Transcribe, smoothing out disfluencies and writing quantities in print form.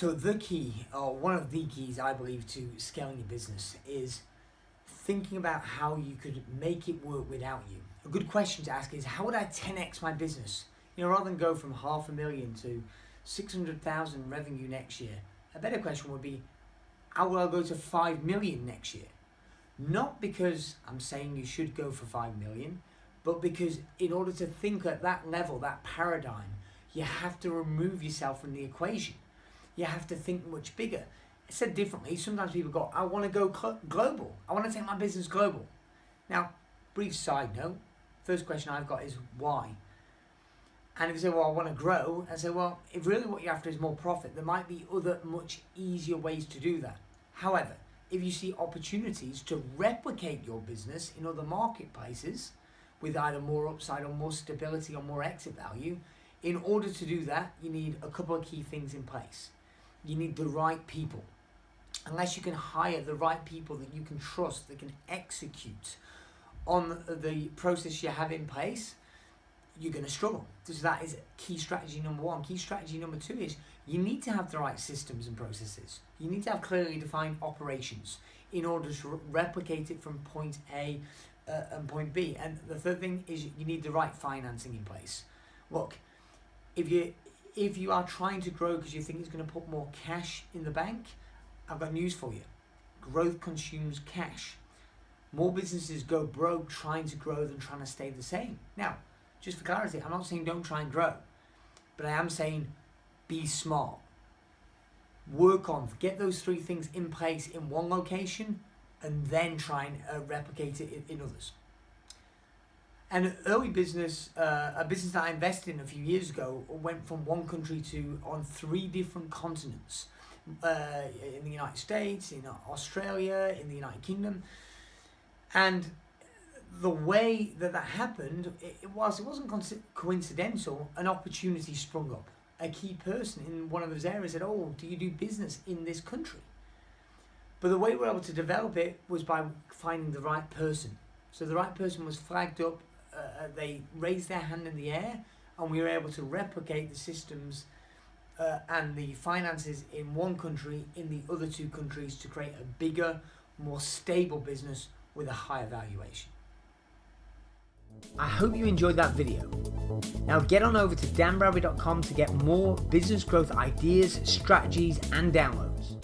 So the key, or one of the keys I believe to scaling your business is thinking about how you could make it work without you. A good question to ask is, how would I 10x my business? Rather than go from $500,000 to 600,000 revenue next year, a better question would be, how will I go to 5 million next year? Not because I'm saying you should go for 5 million, but because in order to think at that level, that paradigm, you have to remove yourself from the equation. You have to think much bigger. Said differently, sometimes people go, I want to go global. I want to take my business global. Now, brief side note, first question I've got is why? And if you say, well, I want to grow, I say, well, if really what you're after is more profit, there might be other much easier ways to do that. However, if you see opportunities to replicate your business in other marketplaces with either more upside or more stability or more exit value, in order to do that, you need a couple of key things in place. You need the right people. Unless you can hire the right people that you can trust, that can execute on the process you have in place, you're going to struggle. So that is key strategy number one. Key strategy number two is you need to have the right systems and processes. You need to have clearly defined operations in order to replicate it from point A and point B. And the third thing is you need the right financing in place. Look, if you are trying to grow because you think it's going to put more cash in the bank, I've got news for you. Growth consumes cash. More businesses go broke trying to grow than trying to stay the same. Now, just for clarity, I'm not saying don't try and grow, but I am saying be smart. Work on, get those three things in place in one location and then try and replicate it in others. And an early business, a business that I invested in a few years ago, went from one country to on 3 different continents. In the United States, in Australia, in the United Kingdom. And the way that happened, it wasn't coincidental. An opportunity sprung up. A key person in one of those areas said, oh, do you do business in this country? But the way we were able to develop it was by finding the right person. So the right person was flagged up, they raised their hand in the air, and we were able to replicate the systems and the finances in one country, in the other 2 countries, to create a bigger, more stable business with a higher valuation. I hope you enjoyed that video. Now get on over to danbradbury.com to get more business growth ideas, strategies, and downloads.